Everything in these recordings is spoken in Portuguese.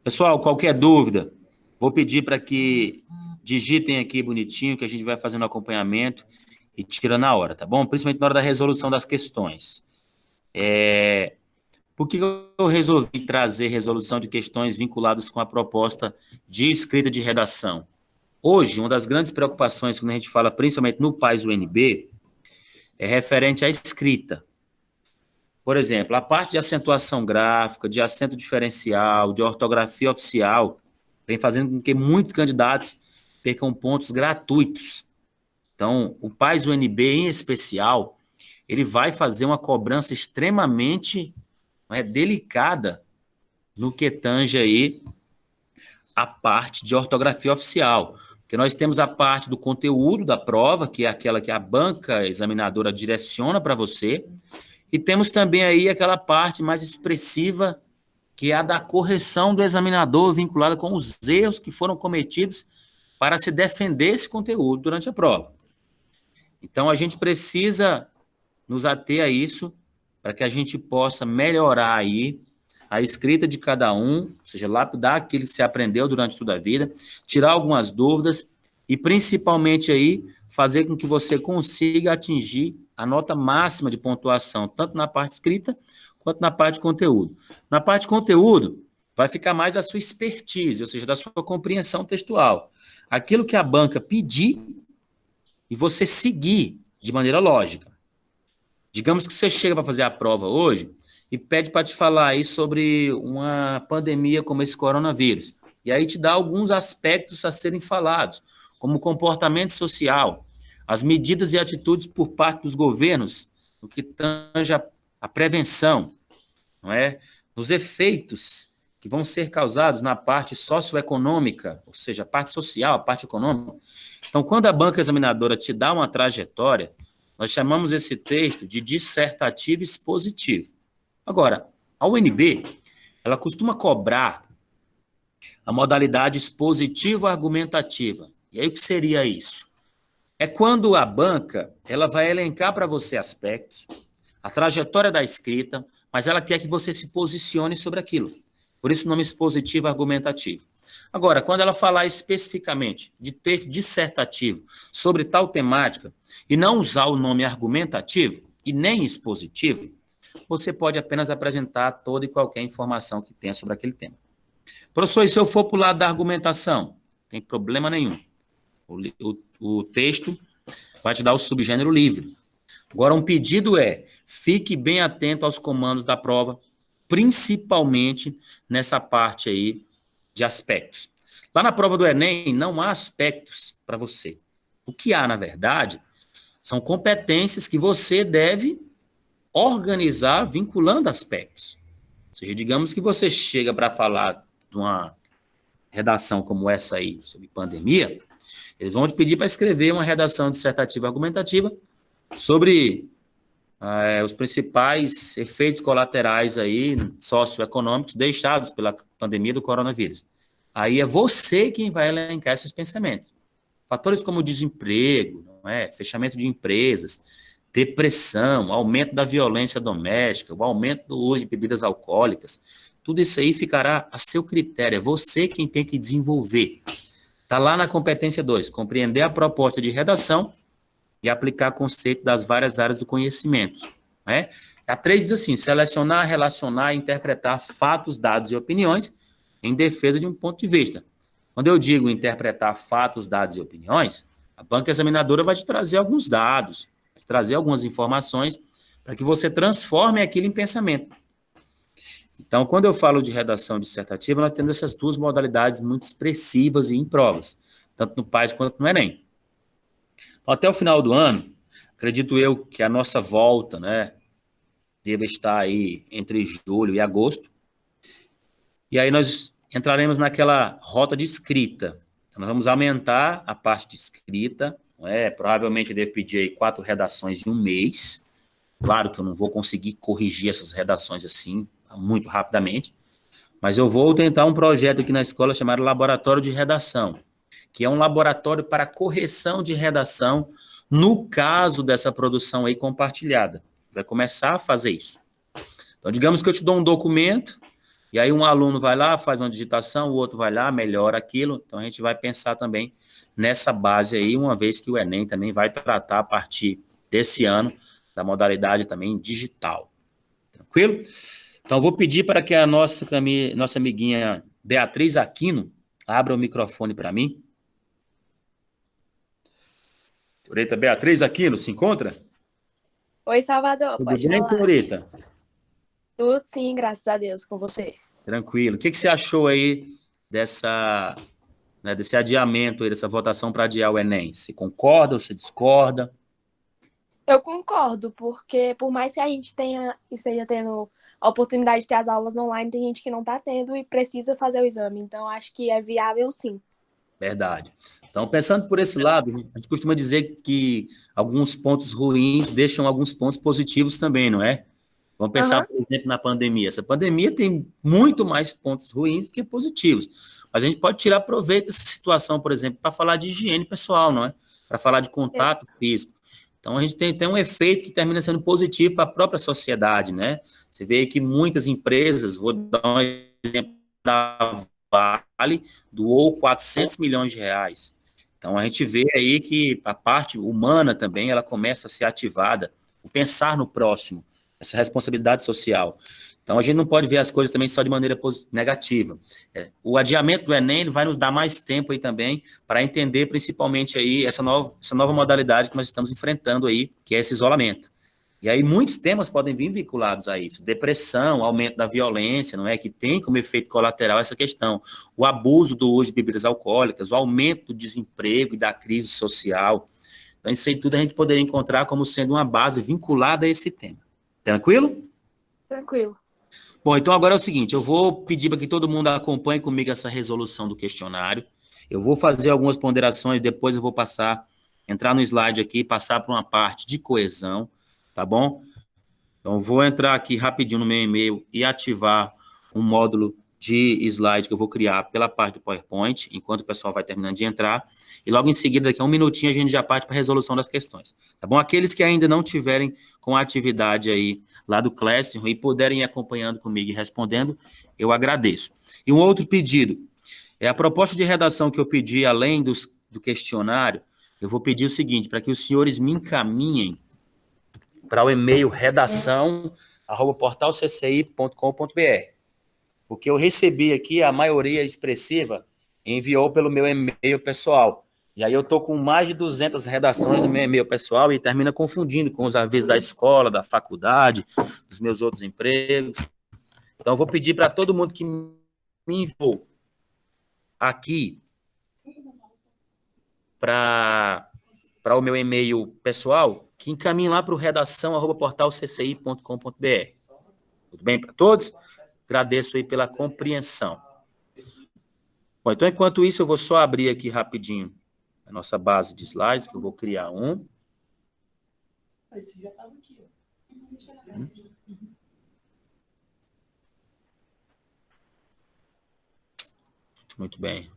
Pessoal, qualquer dúvida, vou pedir para que digitem aqui bonitinho, que a gente vai fazendo acompanhamento e tira na hora, tá bom? Principalmente na hora da resolução das questões. Por que eu resolvi trazer resolução de questões vinculadas com a proposta de escrita de redação? Hoje, uma das grandes preocupações, quando a gente fala principalmente no PAS UNB, é referente à escrita. Por exemplo, a parte de acentuação gráfica, de acento diferencial, de ortografia oficial, vem fazendo com que muitos candidatos percam pontos gratuitos. Então, o PAS UNB, em especial, ele vai fazer uma cobrança extremamente delicada no que tange aí a parte de ortografia oficial. Porque nós temos a parte do conteúdo da prova, que é aquela que a banca examinadora direciona para você, e temos também aí aquela parte mais expressiva, que é a da correção do examinador, vinculada com os erros que foram cometidos para se defender esse conteúdo durante a prova. Então, a gente precisa nos ater a isso, para que a gente possa melhorar aí a escrita de cada um, ou seja, lapidar aquilo que se aprendeu durante toda a vida, tirar algumas dúvidas e, principalmente, aí, fazer com que você consiga atingir a nota máxima de pontuação, tanto na parte escrita quanto na parte de conteúdo. Na parte de conteúdo, vai ficar mais da sua expertise, ou seja, da sua compreensão textual. Aquilo que a banca pedir e você seguir de maneira lógica. Digamos que você chega para fazer a prova hoje e pede para te falar aí sobre uma pandemia como esse coronavírus. E aí te dá alguns aspectos a serem falados, como o comportamento social, as medidas e atitudes por parte dos governos, no que tange a prevenção, não é? Nos efeitos que vão ser causados na parte socioeconômica, ou seja, a parte social, a parte econômica. Então, quando a banca examinadora te dá uma trajetória, nós chamamos esse texto de dissertativo expositivo. Agora, a UNB, ela costuma cobrar a modalidade expositivo-argumentativa. E aí, o que seria isso? É quando a banca ela vai elencar para você aspectos, a trajetória da escrita, mas ela quer que você se posicione sobre aquilo. Por isso o nome expositivo-argumentativo. Agora, quando ela falar especificamente de texto dissertativo sobre tal temática e não usar o nome argumentativo e nem expositivo, você pode apenas apresentar toda e qualquer informação que tenha sobre aquele tema. Professor, e se eu for para o lado da argumentação? Não tem problema nenhum. O texto vai te dar o subgênero livre. Agora, um pedido é, fique bem atento aos comandos da prova, principalmente nessa parte aí de aspectos. Lá na prova do Enem, não há aspectos para você. O que há, na verdade, são competências que você deve organizar vinculando aspectos. Ou seja, digamos que você chega para falar de uma redação como essa aí, sobre pandemia, eles vão te pedir para escrever uma redação dissertativa argumentativa sobre os principais efeitos colaterais aí, socioeconômicos deixados pela pandemia do coronavírus. Aí é você quem vai elencar esses pensamentos. Fatores como desemprego, não é? Fechamento de empresas, depressão, aumento da violência doméstica, o aumento do uso de bebidas alcoólicas, tudo isso aí ficará a seu critério, é você quem tem que desenvolver. Está lá na competência 2, compreender a proposta de redação e aplicar conceito das várias áreas do conhecimento. Né? A 3 diz assim, selecionar, relacionar e interpretar fatos, dados e opiniões em defesa de um ponto de vista. Quando eu digo interpretar fatos, dados e opiniões, a banca examinadora vai te trazer alguns dados, vai te trazer algumas informações para que você transforme aquilo em pensamento. Então, quando eu falo de redação dissertativa, nós temos essas duas modalidades muito expressivas e em provas, tanto no PAS quanto no Enem. Até o final do ano, acredito eu que a nossa volta, né, deve estar aí entre julho e agosto. E aí nós entraremos naquela rota de escrita. Então, nós vamos aumentar a parte de escrita, não é? Provavelmente eu devo pedir aí 4 redações em um mês. Claro que eu não vou conseguir corrigir essas redações assim, muito rapidamente, mas eu vou tentar um projeto aqui na escola chamado Laboratório de Redação, que é um laboratório para correção de redação no caso dessa produção aí compartilhada. Vai começar a fazer isso. Então, digamos que eu te dou um documento, E aí um aluno vai lá, faz uma digitação, o outro vai lá, melhora aquilo. Então a gente vai pensar também nessa base aí, uma vez que o Enem também vai tratar a partir desse ano da modalidade também digital. Tranquilo? Então vou pedir para que a nossa amiguinha Beatriz Aquino abra o microfone para mim. Senhorita Beatriz Aquino, se encontra? Oi, Salvador, Tudo pode bem, falar. senhorita? Tudo sim, graças a Deus, com você. Tranquilo. O que você achou aí dessa, né, desse adiamento aí, dessa votação para adiar o Enem? Você concorda ou você discorda? Eu concordo, porque por mais que a gente tenha esteja tendo a oportunidade de ter as aulas online, tem gente que não está tendo e precisa fazer o exame. Então, acho que é viável sim. Verdade. Então, pensando por esse lado, a gente costuma dizer que alguns pontos ruins deixam alguns pontos positivos também, não é? Vamos pensar, Aham, por exemplo, na pandemia. Essa pandemia tem muito mais pontos ruins que positivos. Mas a gente pode tirar proveito dessa situação, por exemplo, para falar de higiene pessoal, não é? Para falar de contato físico. Então, a gente tem um efeito que termina sendo positivo para a própria sociedade, né? Você vê que muitas empresas, vou dar um exemplo da Vale, doou 400 milhões de reais. Então, a gente vê aí que a parte humana também, ela começa a ser ativada, o pensar no próximo, essa responsabilidade social. Então, a gente não pode ver as coisas também só de maneira negativa. O adiamento do Enem ele vai nos dar mais tempo aí também para entender principalmente aí essa nova modalidade que nós estamos enfrentando aí, que é esse isolamento. E aí muitos temas podem vir vinculados a isso. Depressão, aumento da violência, não é? Que tem como efeito colateral essa questão. O abuso do uso de bebidas alcoólicas, o aumento do desemprego e da crise social. Então, isso aí tudo a gente poderia encontrar como sendo uma base vinculada a esse tema. Tranquilo? tranquilo. Bom, então agora é o seguinte, eu vou pedir para que todo mundo acompanhe comigo essa resolução do questionário. Eu vou fazer algumas ponderações, depois eu vou entrar no slide aqui, passar para uma parte de coesão, tá bom? Então, vou entrar aqui rapidinho no meu e-mail e ativar um módulo de slide que eu vou criar pela parte do PowerPoint, enquanto o pessoal vai terminando de entrar. E logo em seguida, daqui a um minutinho, a gente já parte para a resolução das questões. Tá bom? Aqueles que ainda não tiverem com a atividade aí lá do Classroom e puderem ir acompanhando comigo e respondendo, eu agradeço. E um outro pedido, é a proposta de redação que eu pedi, além do questionário, eu vou pedir o seguinte, para que os senhores me encaminhem para o e-mail redação@portalcci.com.br. O que eu recebi aqui, a maioria expressiva enviou pelo meu e-mail pessoal. E aí eu estou com mais de 200 redações no meu e-mail pessoal e termina confundindo com os avisos da escola, da faculdade, dos meus outros empregos. Então eu vou pedir para todo mundo que me enviou aqui para o meu e-mail pessoal, que encaminhe lá para o redação@portalcci.com.br. Tudo bem para todos? Agradeço aí pela compreensão. Bom, então, enquanto isso, eu vou só abrir aqui rapidinho a nossa base de slides, que eu vou criar um. Muito bem.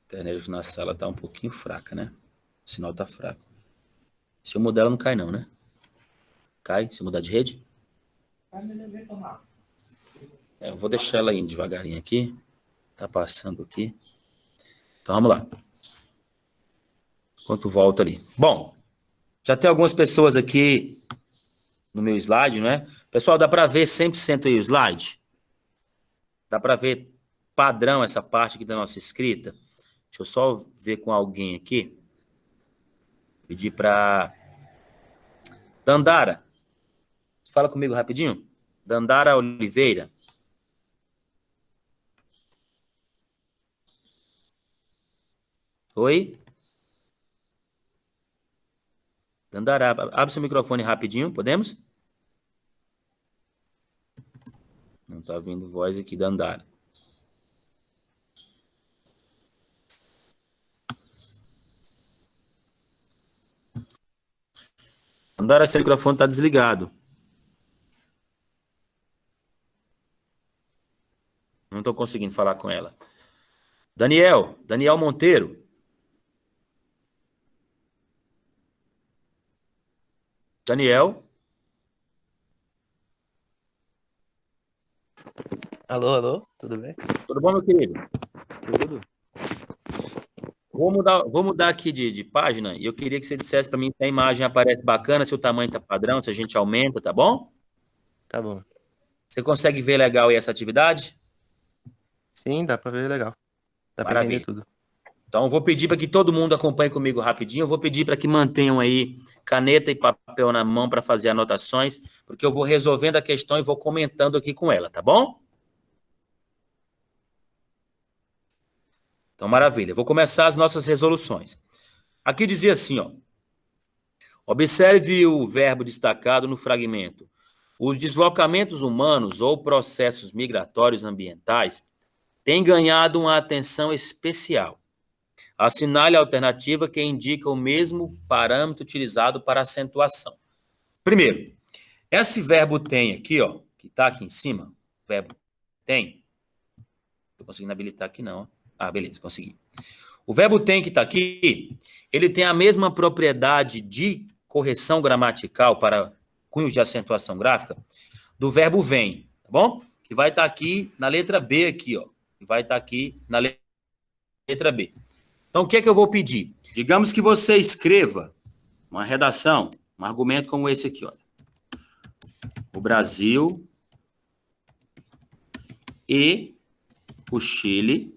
A internet na sala está um pouquinho fraca, né? O sinal está fraco. Se eu mudar, ela não cai não, né? Cai? Se eu mudar de rede? Eu vou deixar ela indo devagarinho aqui. Tá passando aqui. Então, vamos lá. Enquanto volta ali. Bom, já tem algumas pessoas aqui no meu slide, não é? Pessoal, dá para ver 100% aí o slide? Dá para ver padrão essa parte aqui da nossa escrita? Deixa eu só ver com alguém aqui. Pedir para Dandara. Fala comigo rapidinho. Dandara Oliveira. Oi? Dandara, abre seu microfone rapidinho, podemos? Não está vindo voz aqui, Dandara. Andara, seu microfone está desligado. Não estou conseguindo falar com ela. Daniel Monteiro. Daniel, Alô, alô, tudo bem? tudo bom, meu querido? Tudo? Vou mudar aqui de página e eu queria que você dissesse para mim se a imagem aparece bacana, se o tamanho está padrão, se a gente aumenta, tá bom? Tá bom. Você consegue ver legal aí essa atividade? Sim, dá pra ver legal. Dá pra entender Maravilha. tudo. Então, eu vou pedir para que todo mundo acompanhe comigo rapidinho. Eu vou pedir para que mantenham aí caneta e papel na mão para fazer anotações, porque eu vou resolvendo a questão e vou comentando aqui com ela, tá bom? Então, maravilha. Vou começar as nossas resoluções. Aqui dizia assim, ó. Observe o verbo destacado no fragmento. Os deslocamentos humanos ou processos migratórios ambientais têm ganhado uma atenção especial. Assinale a alternativa que indica o mesmo parâmetro utilizado para acentuação. Primeiro, esse verbo tem aqui, ó, que está aqui em cima, o verbo tem. Estou conseguindo habilitar aqui não. Ah, beleza, consegui. O verbo tem que está aqui, ele tem a mesma propriedade de correção gramatical para cunhos de acentuação gráfica do verbo vem, tá bom? Que vai estar aqui na letra B aqui, ó. Que vai estar aqui na letra B. Então, o que é que eu vou pedir? Digamos que você escreva uma redação, um argumento como esse aqui, ó. O Brasil e o Chile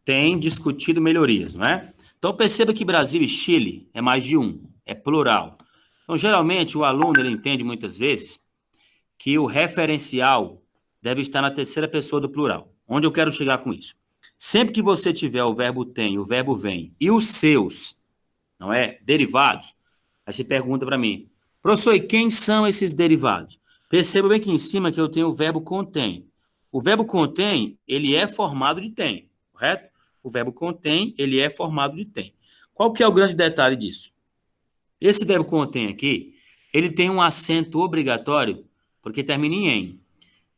têm discutido melhorias, não é? Então, perceba que Brasil e Chile é mais de um, é plural. Então, geralmente, o aluno ele entende muitas vezes que o referencial deve estar na terceira pessoa do plural. Onde eu quero chegar com isso? Sempre que você tiver o verbo tem, o verbo vem e os seus, não é, derivados, aí você pergunta para mim, professor, e quem são esses derivados? Perceba bem aqui em cima que eu tenho o verbo contém. O verbo contém, ele é formado de tem, correto? O verbo contém, ele é formado de tem. Qual que é o grande detalhe disso? Esse verbo contém aqui, ele tem um acento obrigatório, porque termina em em.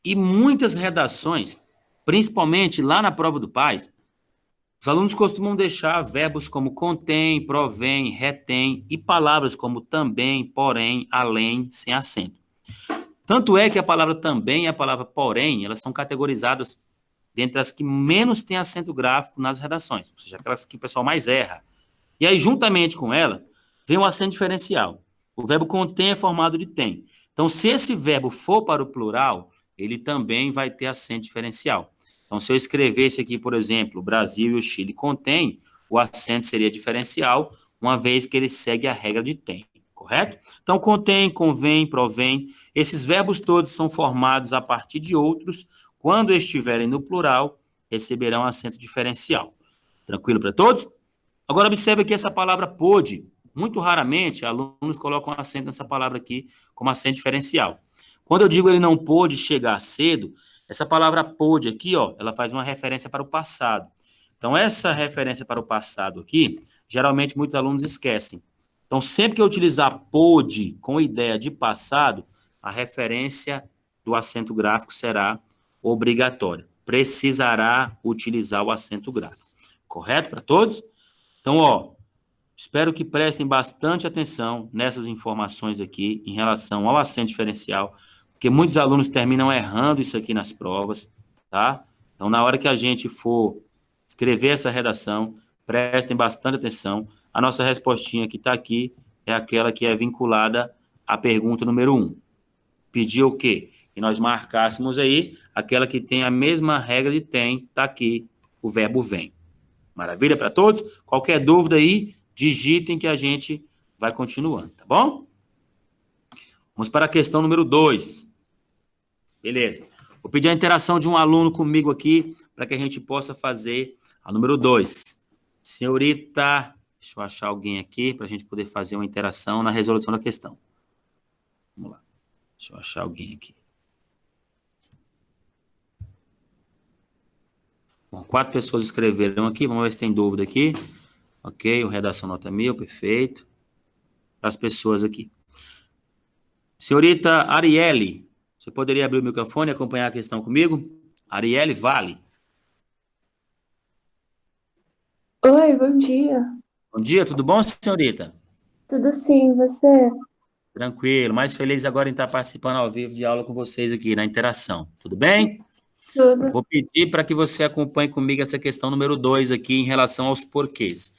E muitas redações, principalmente lá na prova do PAS, os alunos costumam deixar verbos como contém, provém, retém e palavras como também, porém, além, sem acento. Tanto é que a palavra também e a palavra porém, elas são categorizadas dentre as que menos têm acento gráfico nas redações, ou seja, aquelas que o pessoal mais erra. E aí, juntamente com ela, vem o acento diferencial. O verbo contém é formado de tem. Então, se esse verbo for para o plural, ele também vai ter acento diferencial. Então, se eu escrevesse aqui, por exemplo, o Brasil e o Chile contém, o acento seria diferencial, uma vez que ele segue a regra de tem, correto? Então, contém, convém, provém, esses verbos todos são formados a partir de outros, quando estiverem no plural, receberão acento diferencial. Tranquilo para todos? Agora, observe que essa palavra pôde, muito raramente, alunos colocam acento nessa palavra aqui como acento diferencial. Quando eu digo ele não pôde chegar cedo, essa palavra pôde aqui, ó, ela faz uma referência para o passado. Então, essa referência para o passado aqui, geralmente muitos alunos esquecem. Então, sempre que eu utilizar pôde com ideia de passado, a referência do acento gráfico será obrigatória. Precisará utilizar o acento gráfico. Correto para todos? Então, ó, espero que prestem bastante atenção nessas informações aqui em relação ao acento diferencial, porque muitos alunos terminam errando isso aqui nas provas, tá? Então, na hora que a gente for escrever essa redação, prestem bastante atenção. A nossa respostinha que está aqui é aquela que é vinculada à pergunta número 1. Pediu o quê? Que nós marcássemos aí aquela que tem a mesma regra de tem, está aqui, o verbo vem. Maravilha para todos? Qualquer dúvida aí, digitem que a gente vai continuando, tá bom? Vamos para a questão número 2. Beleza. Vou pedir a interação de um aluno comigo aqui para que a gente possa fazer a número 2. Senhorita, deixa eu achar alguém aqui para a gente poder fazer uma interação na resolução da questão. Vamos lá. Deixa eu achar alguém aqui. Bom, 4 pessoas escreveram aqui, vamos ver se tem dúvida aqui. Ok, o redação nota 1000, perfeito. Para as pessoas aqui. Senhorita Arielle, você poderia abrir o microfone e acompanhar a questão comigo? Arielle Vale. Oi, bom dia. Bom dia, tudo bom, senhorita? Tudo sim, você? Tranquilo, mais feliz agora em estar participando ao vivo de aula com vocês aqui na interação. Tudo bem? Tudo. Vou pedir para que você acompanhe comigo essa questão número 2 aqui em relação aos porquês.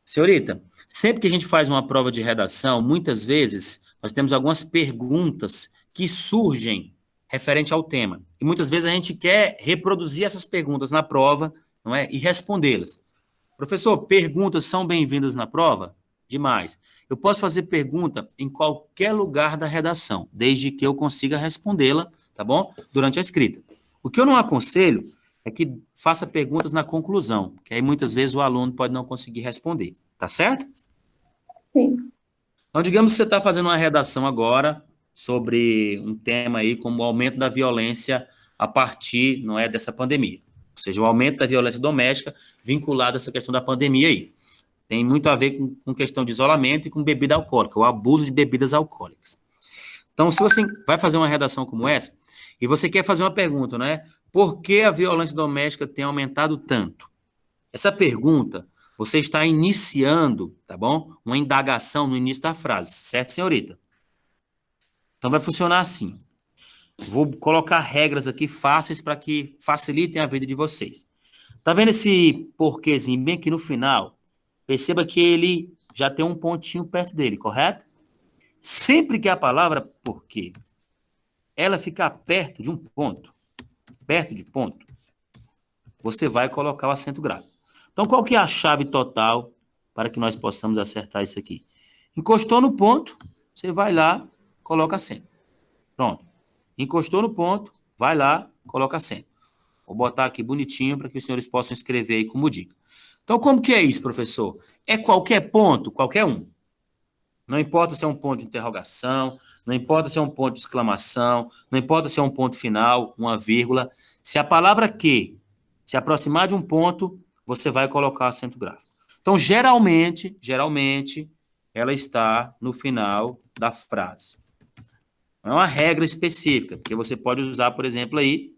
Senhorita, sempre que a gente faz uma prova de redação, muitas vezes nós temos algumas perguntas que surgem referente ao tema. E muitas vezes a gente quer reproduzir essas perguntas na prova, não é? E respondê-las. Professor, perguntas são bem-vindas na prova? Demais. Eu posso fazer pergunta em qualquer lugar da redação, desde que eu consiga respondê-la, tá bom? Durante a escrita. O que eu não aconselho é que faça perguntas na conclusão, que aí muitas vezes o aluno pode não conseguir responder, tá certo? Sim. Então, digamos que você está fazendo uma redação agora sobre um tema aí como o aumento da violência a partir, não é, dessa pandemia. Ou seja, o aumento da violência doméstica vinculado a essa questão da pandemia aí. Tem muito a ver com questão de isolamento e com bebida alcoólica, o abuso de bebidas alcoólicas. Então, se você vai fazer uma redação como essa, e você quer fazer uma pergunta, né? Por que a violência doméstica tem aumentado tanto? Essa pergunta, você está iniciando, tá bom? Uma indagação no início da frase, certo, senhorita? Então, vai funcionar assim. Vou colocar regras aqui fáceis para que facilitem a vida de vocês. Tá vendo esse porquêzinho bem aqui no final? Perceba que ele já tem um pontinho perto dele, correto? Sempre que a palavra porquê, ela ficar perto de um ponto, você vai colocar o acento grave. Então, qual que é a chave total para que nós possamos acertar isso aqui? Encostou no ponto, você vai lá, coloca acento. Pronto. Encostou no ponto, vai lá, coloca acento. Vou botar aqui bonitinho para que os senhores possam escrever aí como dica. Então, como que é isso, professor? É qualquer ponto, qualquer um. Não importa se é um ponto de interrogação, não importa se é um ponto de exclamação, não importa se é um ponto final, uma vírgula. Se a palavra que se aproximar de um ponto, você vai colocar acento gráfico. Então, geralmente, ela está no final da frase. Não é uma regra específica, porque você pode usar, por exemplo, aí,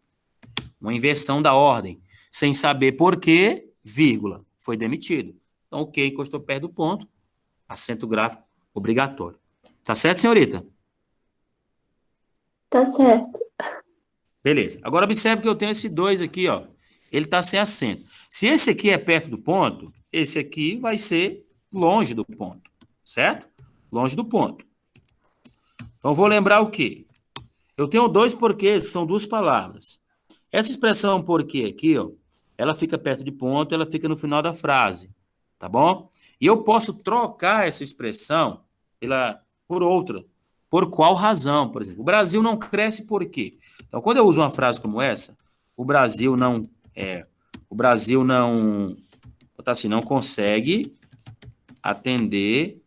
uma inversão da ordem, sem saber por quê, vírgula, foi demitido. Então, ok, encostou perto do ponto, acento gráfico obrigatório. Tá certo, senhorita? Tá certo. Beleza. Agora, observe que eu tenho esse 2 aqui, ó. Ele tá sem acento. Se esse aqui é perto do ponto, esse aqui vai ser longe do ponto, certo? Longe do ponto. Então, vou lembrar o quê? Eu tenho 2 porquês, que são 2 palavras. Essa expressão porquê aqui, ó, ela fica perto de ponto, ela fica no final da frase, tá bom? E eu posso trocar essa expressão por outra. Por qual razão? Por exemplo, o Brasil não cresce por quê? Então, quando eu uso uma frase como essa, o Brasil não consegue atender,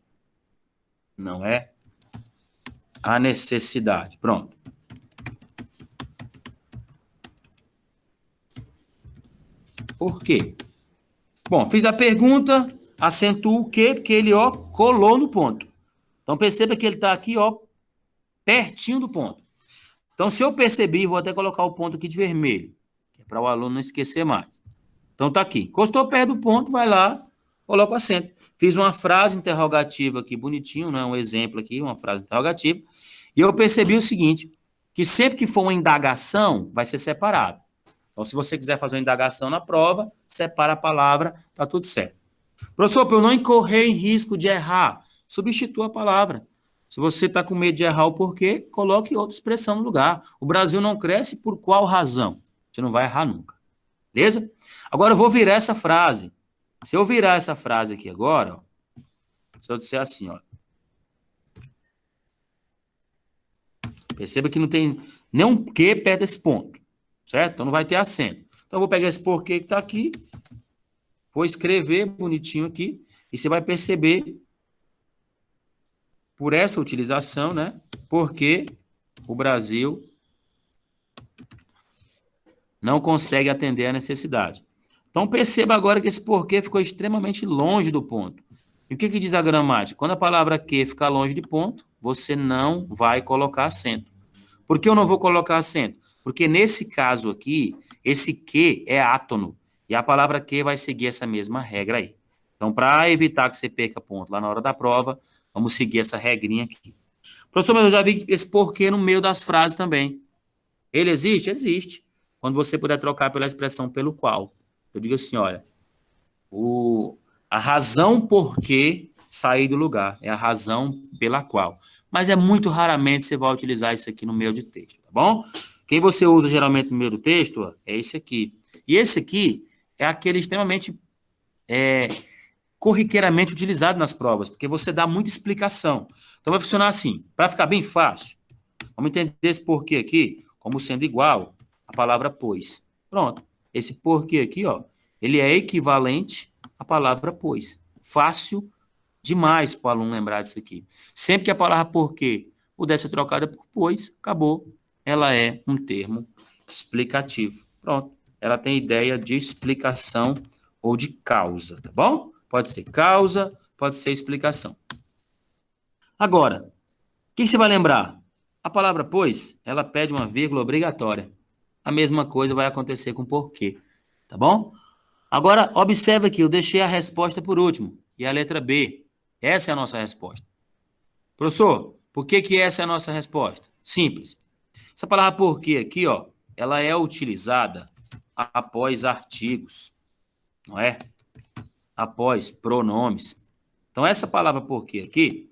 não é, a necessidade. Pronto. Por quê? Bom, fiz a pergunta, acentuo o quê? Porque ele, ó, colou no ponto. Então, perceba que ele está aqui, ó, pertinho do ponto. Então, se eu percebi, vou até colocar o ponto aqui de vermelho, que é para o aluno não esquecer mais. Então, tá aqui. Encostou perto do ponto, vai lá, coloca o acento. Fiz uma frase interrogativa aqui, bonitinho, né? Um exemplo aqui, uma frase interrogativa. E eu percebi o seguinte, que sempre que for uma indagação, vai ser separado. Então, se você quiser fazer uma indagação na prova, separa a palavra, tá tudo certo. Professor, para eu não incorrer em risco de errar, substitua a palavra. Se você está com medo de errar o porquê, coloque outra expressão no lugar. O Brasil não cresce por qual razão? Você não vai errar nunca. Beleza? Agora eu vou virar essa frase. Se eu virar essa frase aqui agora, ó, se eu disser assim, ó. Perceba que não tem nenhum que perto desse ponto. Certo? Então não vai ter acento. Então eu vou pegar esse porquê que está aqui, vou escrever bonitinho aqui, e você vai perceber, por essa utilização, né, porque o Brasil não consegue atender a necessidade. Então, perceba agora que esse porquê ficou extremamente longe do ponto. E o que diz a gramática? Quando a palavra que ficar longe de ponto, você não vai colocar acento. Por que eu não vou colocar acento? Porque nesse caso aqui, esse que é átono. E a palavra que vai seguir essa mesma regra aí. Então, para evitar que você perca ponto lá na hora da prova, vamos seguir essa regrinha aqui. Professor, mas eu já vi esse porquê no meio das frases também. Ele existe? Existe. Quando você puder trocar pela expressão pelo qual. Eu digo assim, olha, a razão por que sair do lugar é a razão pela qual. Mas é muito raramente você vai utilizar isso aqui no meio de texto, tá bom? Quem você usa geralmente no meio do texto é esse aqui. E esse aqui é aquele extremamente corriqueiramente utilizado nas provas, porque você dá muita explicação. Então vai funcionar assim, para ficar bem fácil, vamos entender esse porquê aqui como sendo igual à palavra pois. Pronto. Esse porquê aqui, ó, ele é equivalente à palavra pois. Fácil demais para o aluno lembrar disso aqui. Sempre que a palavra porquê puder ser trocada por pois, acabou. Ela é um termo explicativo. Pronto. Ela tem ideia de explicação ou de causa, tá bom? Pode ser causa, pode ser explicação. Agora, o que você vai lembrar? A palavra pois, ela pede uma vírgula obrigatória. A mesma coisa vai acontecer com porquê, tá bom? Agora, observe aqui, eu deixei a resposta por último, e a letra B. Essa é a nossa resposta. Professor, por que essa é a nossa resposta? Simples. Essa palavra porquê aqui, ó, ela é utilizada após artigos, não é? Após pronomes. Então, essa palavra porquê aqui,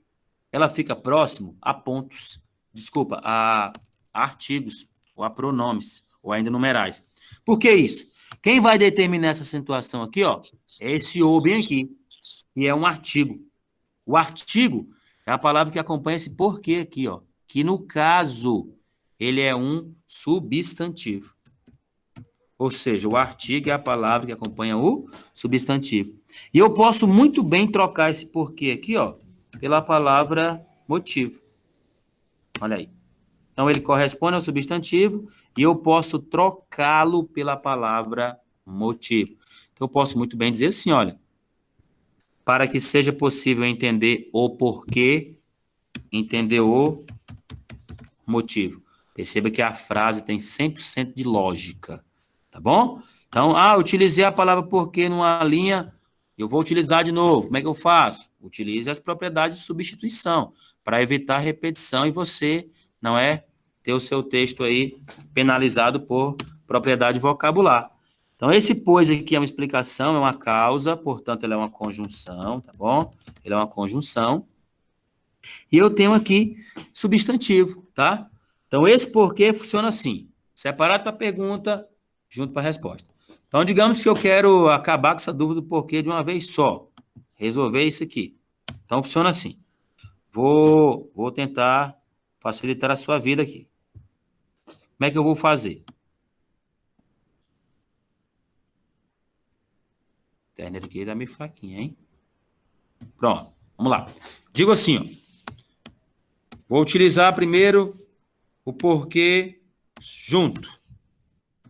ela fica próximo a pontos, desculpa, a artigos, ou a pronomes, ou ainda numerais. Por que isso? Quem vai determinar essa acentuação aqui, ó, é esse ou bem aqui, que é um artigo. O artigo é a palavra que acompanha esse porquê aqui, ó, que no caso, ele é um substantivo. Ou seja, o artigo é a palavra que acompanha o substantivo. E eu posso muito bem trocar esse porquê aqui, ó, pela palavra motivo. Olha aí. Então, ele corresponde ao substantivo e eu posso trocá-lo pela palavra motivo. Então, eu posso muito bem dizer assim, olha, para que seja possível entender o porquê, entender o motivo. Perceba que a frase tem 100% de lógica, tá bom? Então, utilizei a palavra porquê numa linha, eu vou utilizar de novo. Como é que eu faço? Utilize as propriedades de substituição, para evitar repetição e você, não é, ter o seu texto aí penalizado por propriedade vocabular. Então, esse pois aqui é uma explicação, é uma causa, portanto, ele é uma conjunção, tá bom? Ele é uma conjunção. E eu tenho aqui substantivo, tá? Então, esse porquê funciona assim, separado para a pergunta, junto para a resposta. Então, digamos que eu quero acabar com essa dúvida do porquê de uma vez só, resolver isso aqui. Então, funciona assim. Vou tentar facilitar a sua vida aqui. Como é que eu vou fazer? A internet aqui tá meio fraquinha, hein? Pronto, vamos lá. Digo assim, ó. Vou utilizar primeiro o porquê junto.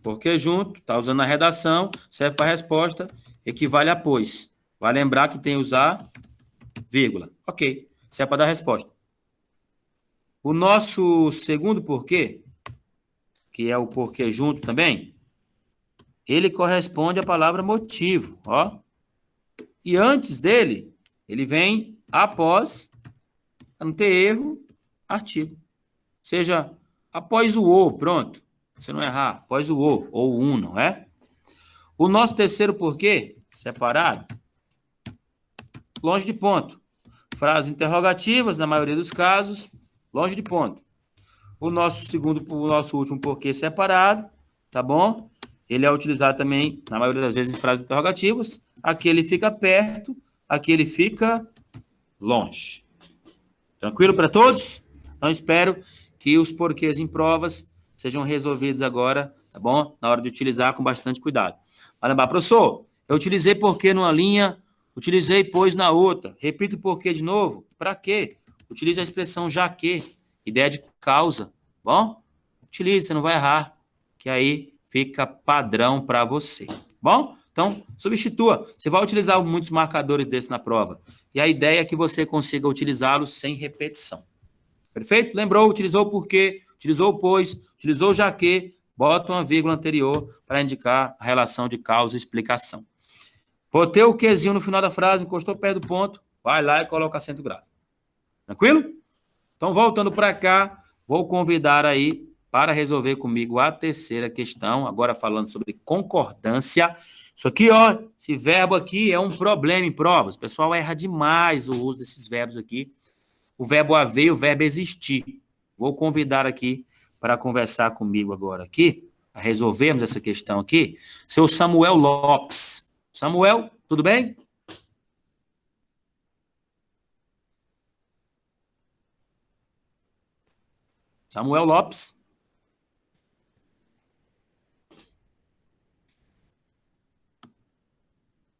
Porquê junto, tá usando na redação, serve para a resposta, equivale a pois. Vai lembrar que tem que usar vírgula. Ok, serve para dar a resposta. O nosso segundo porquê, que é o porquê junto também, ele corresponde à palavra motivo, ó. E antes dele, ele vem após, para não ter erro, artigo. Seja, após o ou, pronto. Você não errar, após o ou um, não é? O nosso terceiro porquê, separado, longe de ponto. Frases interrogativas, na maioria dos casos, longe de ponto. O nosso último porquê separado, tá bom? Ele é utilizado também, na maioria das vezes, em frases interrogativas. Aqui ele fica perto, aqui ele fica longe. Tranquilo para todos? Então, espero que os porquês em provas sejam resolvidos agora, tá bom? Na hora de utilizar com bastante cuidado. Vai lembrar, professor, eu utilizei porquê numa linha, utilizei pois na outra. Repito o porquê de novo. Para quê? Utilize a expressão já que, ideia de causa, bom? Utilize, você não vai errar, que aí fica padrão para você, bom? Então, substitua. Você vai utilizar muitos marcadores desses na prova. E a ideia é que você consiga utilizá-los sem repetição. Perfeito? Lembrou? Utilizou o porquê, utilizou o pois, utilizou o já que, bota uma vírgula anterior para indicar a relação de causa e explicação. Botei o quezinho no final da frase, encostou perto do ponto, vai lá e coloca acento grave. Tranquilo? Então, voltando para cá, vou convidar aí para resolver comigo a terceira questão, agora falando sobre concordância. Isso aqui, ó, esse verbo aqui é um problema em provas. O pessoal erra demais o uso desses verbos aqui. O verbo haver e o verbo existir. Vou convidar aqui para conversar comigo agora aqui, para resolvermos essa questão aqui, seu Samuel Lopes. Samuel, tudo bem? Samuel Lopes.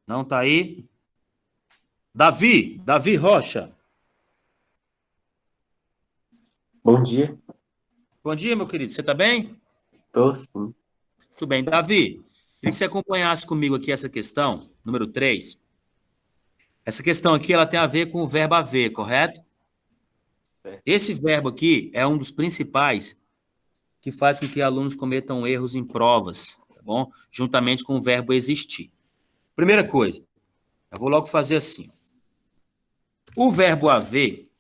Não está aí. Davi Rocha. Bom dia. Bom dia, meu querido. Você está bem? Tô sim. Tudo bem. Davi, queria que você acompanhasse comigo aqui essa questão, número 3. Essa questão aqui, ela tem a ver com o verbo haver, correto? Certo. Esse verbo aqui é um dos principais que faz com que alunos cometam erros em provas, tá bom? Juntamente com o verbo existir. Primeira coisa, eu vou logo fazer assim. O verbo haver,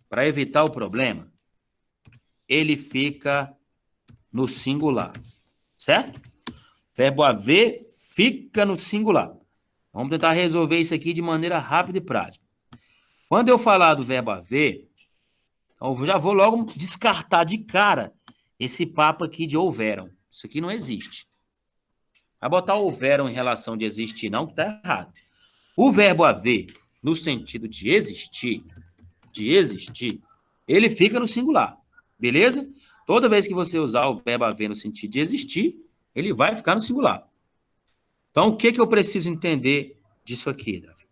para evitar o problema, ele fica no singular, certo? Verbo haver fica no singular. Vamos tentar resolver isso aqui de maneira rápida e prática. Quando eu falar do verbo haver, eu já vou logo descartar de cara esse papo aqui de houveram. Isso aqui não existe. Vai botar houveram em relação de existir, não, que está errado. O verbo haver, no sentido de existir, ele fica no singular, beleza? Toda vez que você usar o verbo haver no sentido de existir, ele vai ficar no singular. Então, o que eu preciso entender disso aqui, Davi?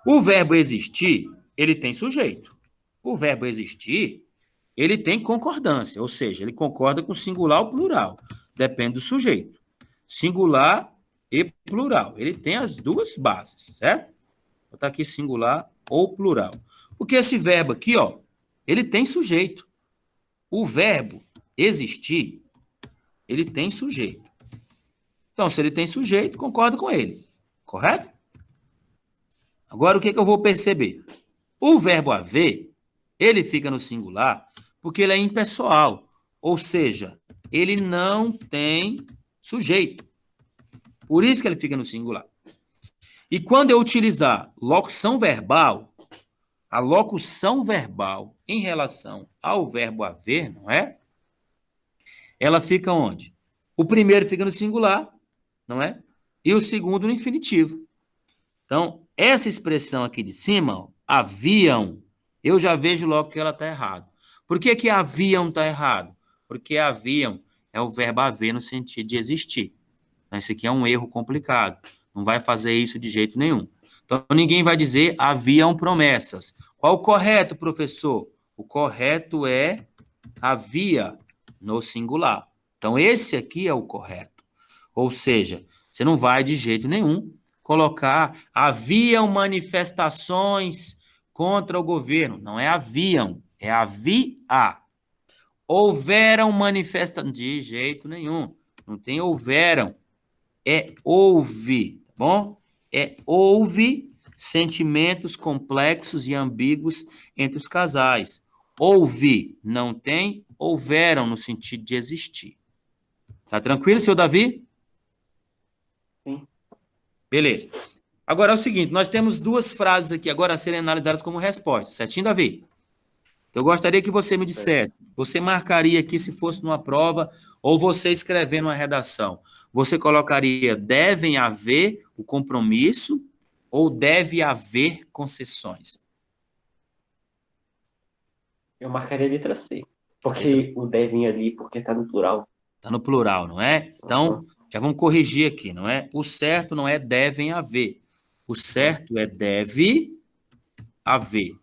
O verbo existir, ele tem sujeito. O verbo existir, ele tem concordância, ou seja, ele concorda com singular ou plural. Depende do sujeito. Singular e plural. Ele tem as duas bases, certo? Vou botar aqui singular ou plural. Porque esse verbo aqui, ó, ele tem sujeito. O verbo existir, ele tem sujeito. Então, se ele tem sujeito, concordo com ele. Correto? Agora, o que eu vou perceber? O verbo haver, ele fica no singular porque ele é impessoal. Ou seja, ele não tem sujeito. Por isso que ele fica no singular. E quando eu utilizar locução verbal, a locução verbal em relação ao verbo haver, não é? Ela fica onde? O primeiro fica no singular, não é? E o segundo no infinitivo. Então, essa expressão aqui de cima, ó, haviam, eu já vejo logo que ela está errada. Por que que haviam está errado? Porque haviam é o verbo haver no sentido de existir. Então, esse aqui é um erro complicado. Não vai fazer isso de jeito nenhum. Então, ninguém vai dizer haviam promessas. Qual o correto, professor? O correto é havia no singular. Então, esse aqui é o correto. Ou seja, você não vai de jeito nenhum colocar haviam manifestações contra o governo. Não é haviam, é havia. Houveram manifestações. De jeito nenhum. Não tem houveram. É houve, tá bom? É houve sentimentos complexos e ambíguos entre os casais. Houve, não tem, houveram no sentido de existir. Tá tranquilo, seu Davi? Sim. Beleza. Agora é o seguinte, nós temos duas frases aqui agora a serem analisadas como resposta, certinho, Davi? Eu gostaria que você me dissesse, você marcaria aqui se fosse numa prova ou você escrevendo uma redação, você colocaria devem haver o compromisso ou deve haver concessões? Eu marcaria a letra C. Porque o devem ali, porque tá no plural. Está no plural, não é? Então, já vamos corrigir aqui, não é? O certo não é devem haver. O certo é deve haver.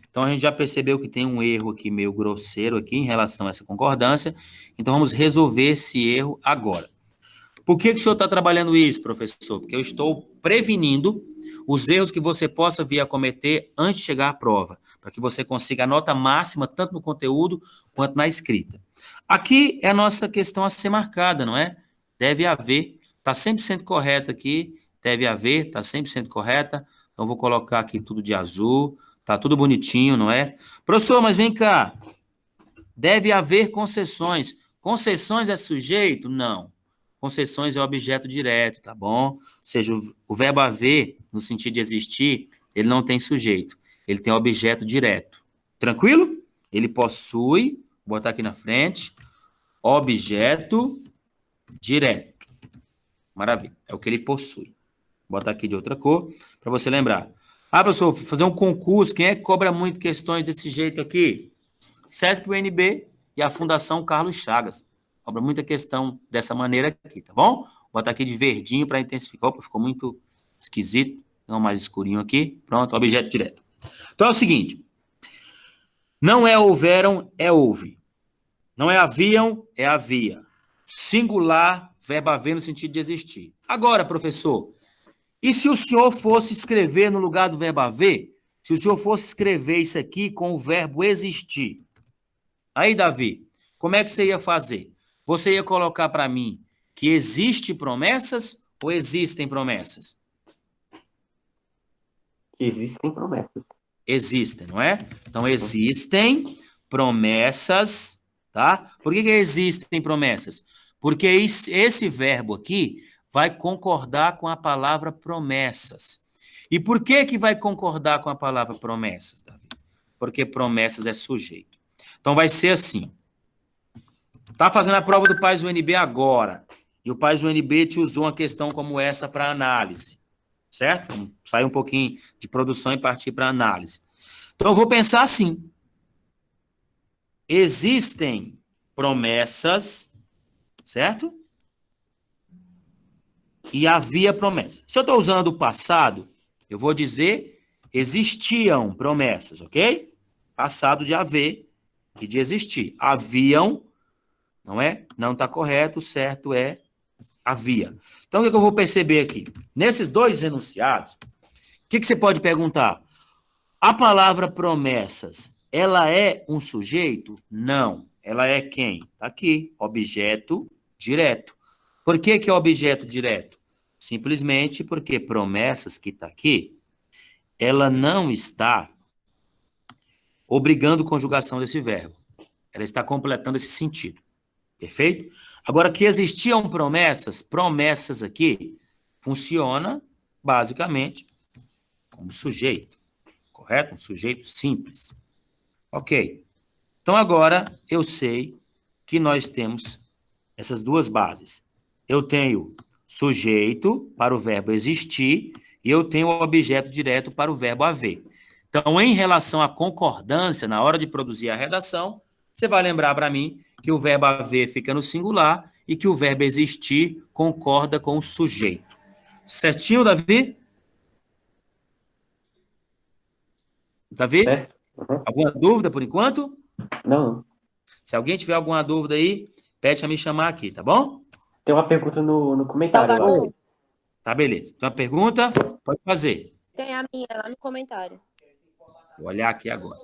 Então, a gente já percebeu que tem um erro aqui meio grosseiro aqui em relação a essa concordância. Então, vamos resolver esse erro agora. Por que o senhor está trabalhando isso, professor? Porque eu estou prevenindo os erros que você possa vir a cometer antes de chegar à prova, para que você consiga a nota máxima, tanto no conteúdo quanto na escrita. Aqui é a nossa questão a ser marcada, não é? Deve haver, está 100% correta aqui, deve haver, está 100% correta, então vou colocar aqui tudo de azul, tá tudo bonitinho, não é? Professor, mas vem cá, deve haver concessões. Concessões é sujeito? Não. Concessões é objeto direto, tá bom? Ou seja, o verbo haver, no sentido de existir, ele não tem sujeito, ele tem objeto direto. Tranquilo? Ele possui, vou botar aqui na frente, objeto direto. Maravilha, é o que ele possui. Vou botar aqui de outra cor, para você lembrar. Ah, professor, vou fazer um concurso, quem é que cobra muito questões desse jeito aqui? CESP-UNB e a Fundação Carlos Chagas. Cobra muita questão dessa maneira aqui, tá bom? Vou botar aqui de verdinho para intensificar. Opa, ficou muito esquisito. Não, mais escurinho aqui. Pronto, objeto direto. Então é o seguinte. Não é houveram, é houve. Não é haviam, é havia. Singular, verbo haver no sentido de existir. Agora, professor, e se o senhor fosse escrever no lugar do verbo haver? Se o senhor fosse escrever isso aqui com o verbo existir? Aí, Davi, como é que você ia fazer? Você ia colocar para mim que existem promessas ou existem promessas? Existem promessas. Existem, não é? Então, existem promessas, tá? Por que existem promessas? Porque esse verbo aqui vai concordar com a palavra promessas. E por que vai concordar com a palavra promessas, Davi? Porque promessas é sujeito. Então, vai ser assim. Tá fazendo a prova do PAS UNB agora, e o PAS UNB te usou uma questão como essa para análise, certo? Vamos sair um pouquinho de produção e partir para análise. Então, eu vou pensar assim. Existem promessas, certo? E havia promessas. Se eu estou usando o passado, eu vou dizer existiam promessas, ok? Passado de haver e de existir. Haviam, não é? Não está correto, certo é havia. Então, o que eu vou perceber aqui? Nesses dois enunciados, o que você pode perguntar? A palavra promessas, ela é um sujeito? Não. Ela é quem? Está aqui, objeto direto. Por que é objeto direto? Simplesmente porque promessas que está aqui, ela não está obrigando conjugação desse verbo. Ela está completando esse sentido. Perfeito? Agora, que existiam promessas, promessas aqui, funciona basicamente como sujeito. Correto? Um sujeito simples. Ok. Então, agora, eu sei que nós temos essas duas bases. Eu tenho sujeito para o verbo existir e eu tenho o objeto direto para o verbo haver. Então, em relação à concordância, na hora de produzir a redação, você vai lembrar para mim que o verbo haver fica no singular e que o verbo existir concorda com o sujeito. Certinho, Davi? Davi? Certo? Uhum. Alguma dúvida por enquanto? Não. Se alguém tiver alguma dúvida aí, pede para me chamar aqui, tá bom? Tem uma pergunta no comentário lá. Salvador, Tá, beleza. Tem uma pergunta? Pode fazer. tem a minha lá no comentário. Vou olhar aqui agora.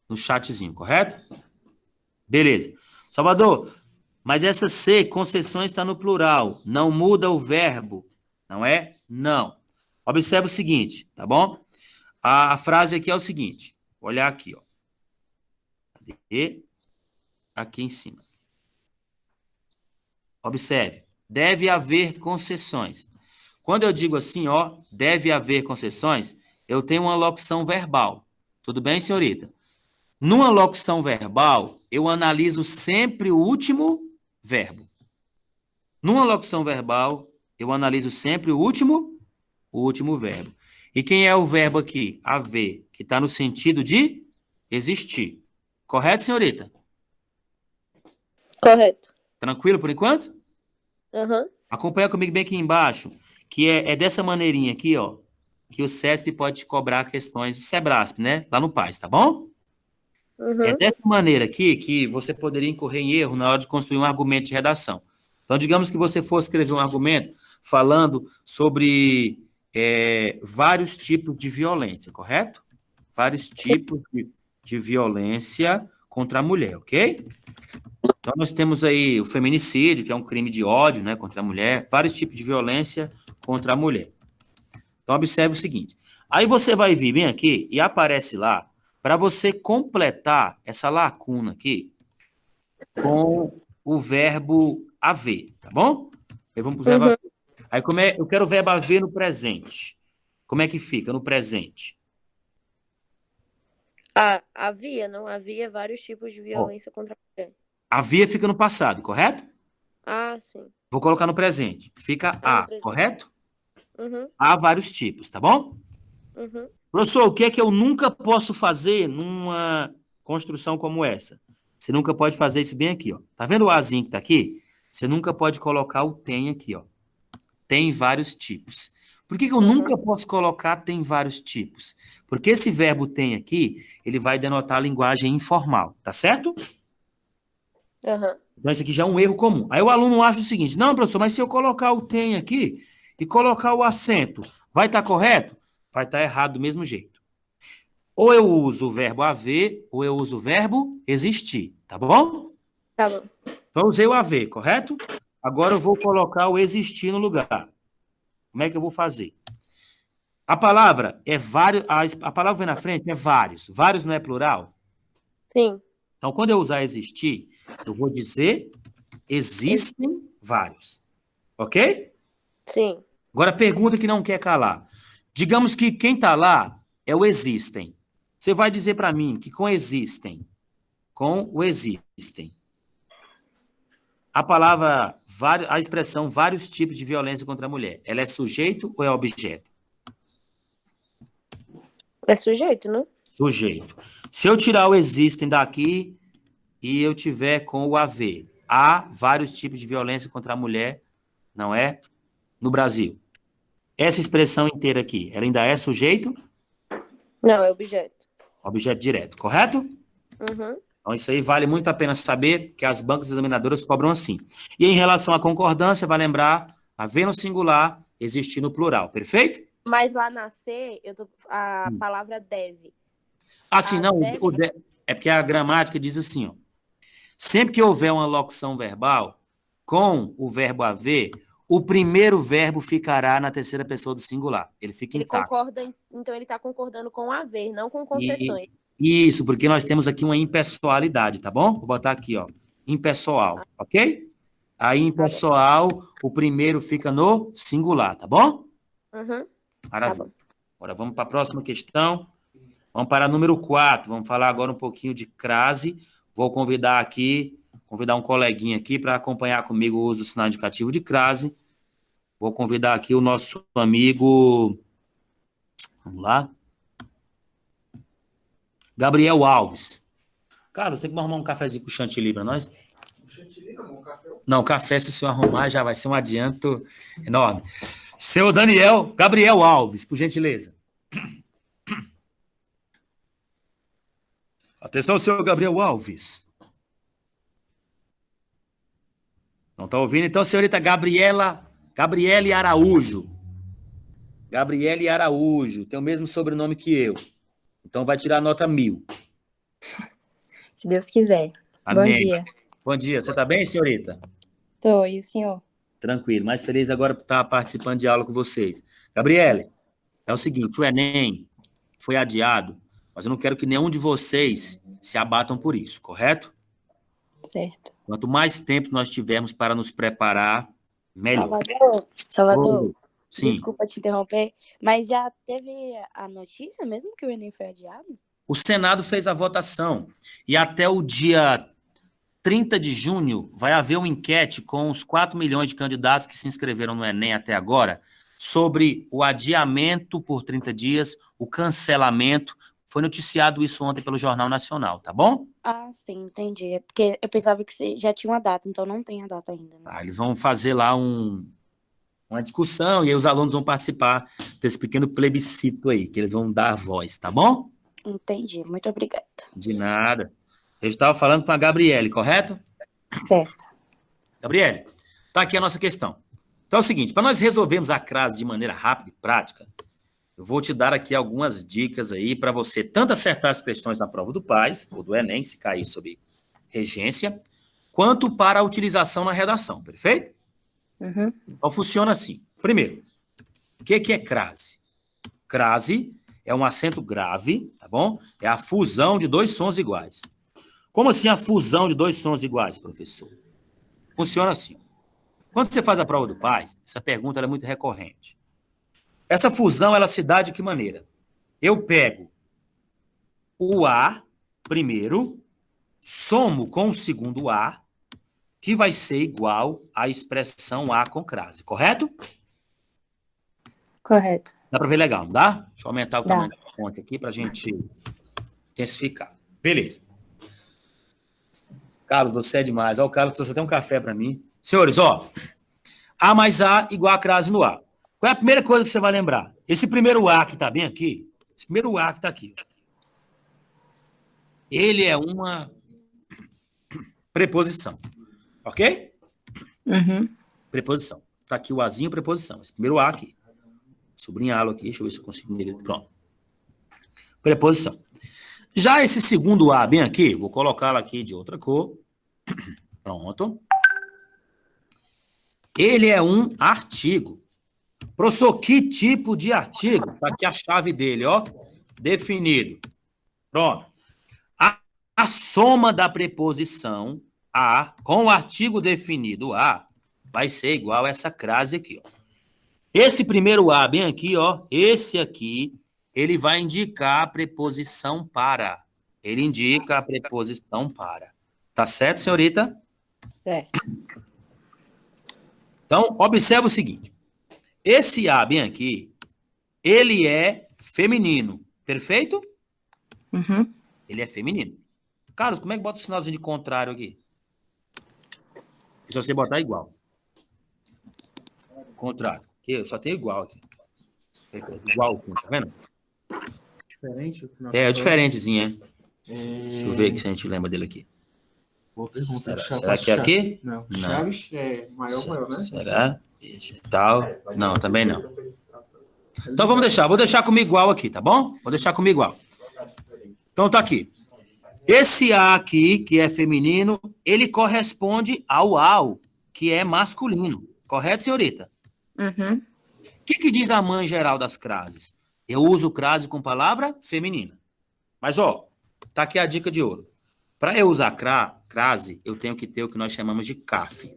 No chatzinho, correto? Beleza. Salvador, mas essa C, concessões, está no plural. Não muda o verbo, não é? Não. Observe o seguinte, tá bom? A frase aqui é o seguinte. Vou olhar aqui, ó. Cadê? Aqui em cima. Observe. Deve haver concessões. Quando eu digo assim, ó, deve haver concessões, eu tenho uma locução verbal. Tudo bem, senhorita? Numa locução verbal, eu analiso sempre o último verbo. Numa locução verbal, eu analiso sempre o último verbo. E quem é o verbo aqui? Haver, que está no sentido de existir. Correto, senhorita? Correto. Tranquilo por enquanto? Uhum. Acompanha comigo bem aqui embaixo, que é dessa maneirinha aqui, ó, que o CESP pode te cobrar questões do SEBRASP, né? Lá no PAS, tá bom? É dessa maneira aqui que você poderia incorrer em erro na hora de construir um argumento de redação. Então, digamos que você fosse escrever um argumento falando sobre vários tipos de violência, correto? Vários tipos de violência contra a mulher, ok? Então, nós temos aí o feminicídio, que é um crime de ódio, né, contra a mulher, vários tipos de violência contra a mulher. Então, observe o seguinte. Aí você vai vir bem aqui e aparece lá, para você completar essa lacuna aqui com o verbo haver, tá bom? Aí vamos para o verbo haver. Aí eu quero o verbo haver no presente. Como é que fica no presente? Havia vários tipos de violência contra a mulher. Havia fica no passado, correto? Sim. Vou colocar no presente. Fica correto? Uhum. Há vários tipos, tá bom? Uhum. Professor, o que é que eu nunca posso fazer numa construção como essa? Você nunca pode fazer isso bem aqui, ó. Tá vendo o azinho que tá aqui? Você nunca pode colocar o tem aqui, ó. Tem vários tipos. Por que eu nunca posso colocar tem vários tipos? Porque esse verbo tem aqui, ele vai denotar a linguagem informal, tá certo? Uhum. Então, esse aqui já é um erro comum. Aí o aluno acha o seguinte, não, professor, mas se eu colocar o tem aqui e colocar o acento, vai estar correto? Vai estar errado do mesmo jeito. Ou eu uso o verbo haver, ou eu uso o verbo existir, tá bom? Tá bom. Então, eu usei o haver, correto? Agora eu vou colocar o existir no lugar. Como é que eu vou fazer? A palavra é vários, a palavra vem na frente é vários. Vários não é plural? Sim. Então, quando eu usar existir, eu vou dizer existem vários. Ok? Sim. Agora, pergunta que não quer calar. Digamos que quem está lá é o existem. Você vai dizer para mim que com existem, com o existem, a expressão vários tipos de violência contra a mulher, ela é sujeito ou é objeto? É sujeito, né? Sujeito. Se eu tirar o existem daqui e eu tiver com o haver, há vários tipos de violência contra a mulher, não é? No Brasil. Essa expressão inteira aqui, ela ainda é sujeito? Não, é objeto. Objeto direto, correto? Uhum. Então, isso aí vale muito a pena saber, que as bancas examinadoras cobram assim. E em relação à concordância, vai lembrar haver no singular, existir no plural, perfeito? Mas lá na C, a palavra deve. Assim, não, é porque a gramática diz assim, ó. Sempre que houver uma locução verbal, com o verbo haver, o primeiro verbo ficará na terceira pessoa do singular. Ele fica intacto. Então ele está concordando com haver, não com concessões. Isso, porque nós temos aqui uma impessoalidade, tá bom? Vou botar aqui, ó, impessoal, ok? Aí, impessoal, o primeiro fica no singular, tá bom? Uhum. Maravilha. Tá bom. Agora vamos para a próxima questão. Vamos para a número 4. Vamos falar agora um pouquinho de crase. Vou convidar um coleguinha aqui para acompanhar comigo o uso do sinal indicativo de crase. Vou convidar aqui o nosso amigo... Vamos lá. Gabriel Alves. Carlos, tem que arrumar um cafezinho com chantilly para nós? Chantilly não, um café. Não, café, se o senhor arrumar, já vai ser um adianto enorme. Seu Gabriel Alves, por gentileza. Atenção, senhor Gabriel Alves. Não está ouvindo? Então, senhorita Gabriele Araújo. Gabriele Araújo, tem o mesmo sobrenome que eu. Então, vai tirar a nota 1000. Se Deus quiser. Amém. Bom dia. Bom dia. Você está bem, senhorita? Tô, e o senhor? Tranquilo. Mais feliz agora por estar participando de aula com vocês. Gabriele, é o seguinte, o Enem foi adiado, mas eu não quero que nenhum de vocês se abatam por isso, correto? Certo. Quanto mais tempo nós tivermos para nos preparar, melhor. Salvador, Sim. Desculpa te interromper, mas já teve a notícia mesmo que o Enem foi adiado? O Senado fez a votação e até o dia 30 de junho vai haver uma enquete com os 4 milhões de candidatos que se inscreveram no Enem até agora sobre o adiamento por 30 dias, o cancelamento. Foi noticiado isso ontem pelo Jornal Nacional, tá bom? Ah, sim, entendi. É porque eu pensava que já tinha uma data, então não tem a data ainda. Né? Eles vão fazer lá uma discussão e aí os alunos vão participar desse pequeno plebiscito aí, que eles vão dar a voz, tá bom? Entendi. Muito obrigada. De nada. Eu estava falando com a Gabriele, correto? Certo. Gabriele, tá aqui a nossa questão. Então é o seguinte, para nós resolvermos a crase de maneira rápida e prática, eu vou te dar aqui algumas dicas aí para você tanto acertar as questões na prova do PAS, ou do Enem, se cair sob regência, quanto para a utilização na redação, perfeito? Uhum. Então funciona assim. Primeiro, o que é crase? Crase é um acento grave, tá bom? É a fusão de dois sons iguais. Como assim a fusão de dois sons iguais, professor? Funciona assim. Quando você faz a prova do PAS, essa pergunta ela é muito recorrente. Essa fusão, ela se dá de que maneira? Eu pego o A primeiro, somo com o segundo A, que vai ser igual à expressão A com crase, correto? Correto. Dá para ver legal, não dá? Deixa eu aumentar o Dá. tamanho da fonte aqui para a gente intensificar. Beleza. Carlos, você é demais. Ó, o Carlos trouxe até um café para mim. Senhores, ó, A mais A igual a crase no A. Qual é a primeira coisa que você vai lembrar? Esse primeiro A que está bem aqui, esse primeiro A que está aqui, ele é uma preposição, ok? Uhum. Preposição. Está aqui o Azinho, preposição. Esse primeiro A aqui. Sublinhá-lo aqui, deixa eu ver se eu consigo ler ele. Pronto. Preposição. Já esse segundo A bem aqui, vou colocá-lo aqui de outra cor. Pronto. Ele é um artigo. Professor, que tipo de artigo? Está aqui a chave dele, ó. Definido. Pronto. A soma da preposição A com o artigo definido A vai ser igual a essa crase aqui, ó. Esse primeiro A bem aqui, ó, esse aqui, ele vai indicar a preposição para. Ele indica a preposição para. Tá certo, senhorita? Certo. Então, observa o seguinte. Esse A bem aqui, ele é feminino, perfeito? Uhum. Ele é feminino. Carlos, como é que bota o sinalzinho de contrário aqui? Se você botar igual. Contrário. Aqui, eu só tenho igual aqui. Igual, tá vendo? Diferente? É diferentezinho, é. Deixa eu ver se a gente lembra dele aqui. Boa pergunta. Será que é aqui? Não. Não. Chaves é maior, né? Será? Digital? Não, também não. Então vamos deixar. Vou deixar como igual aqui, tá bom? Vou deixar como igual. Então tá aqui. Esse A aqui, que é feminino, ele corresponde ao AU, que é masculino. Correto, senhorita? Uhum. O que diz a mãe geral das crases? Eu uso crase com palavra feminina. Mas, ó, tá aqui a dica de ouro. Para eu usar crase, eu tenho que ter o que nós chamamos de CAF.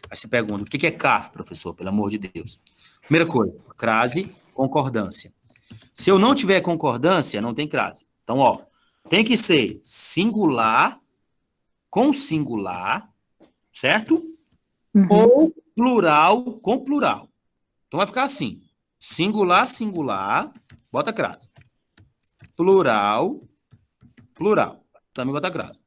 Aí você pergunta, o que é CAF, professor? Pelo amor de Deus. Primeira coisa, crase, concordância. Se eu não tiver concordância, não tem crase. Então, ó, tem que ser singular com singular, certo? Uhum. Ou plural com plural. Então vai ficar assim, singular, singular, bota crase. Plural, plural, também bota crase.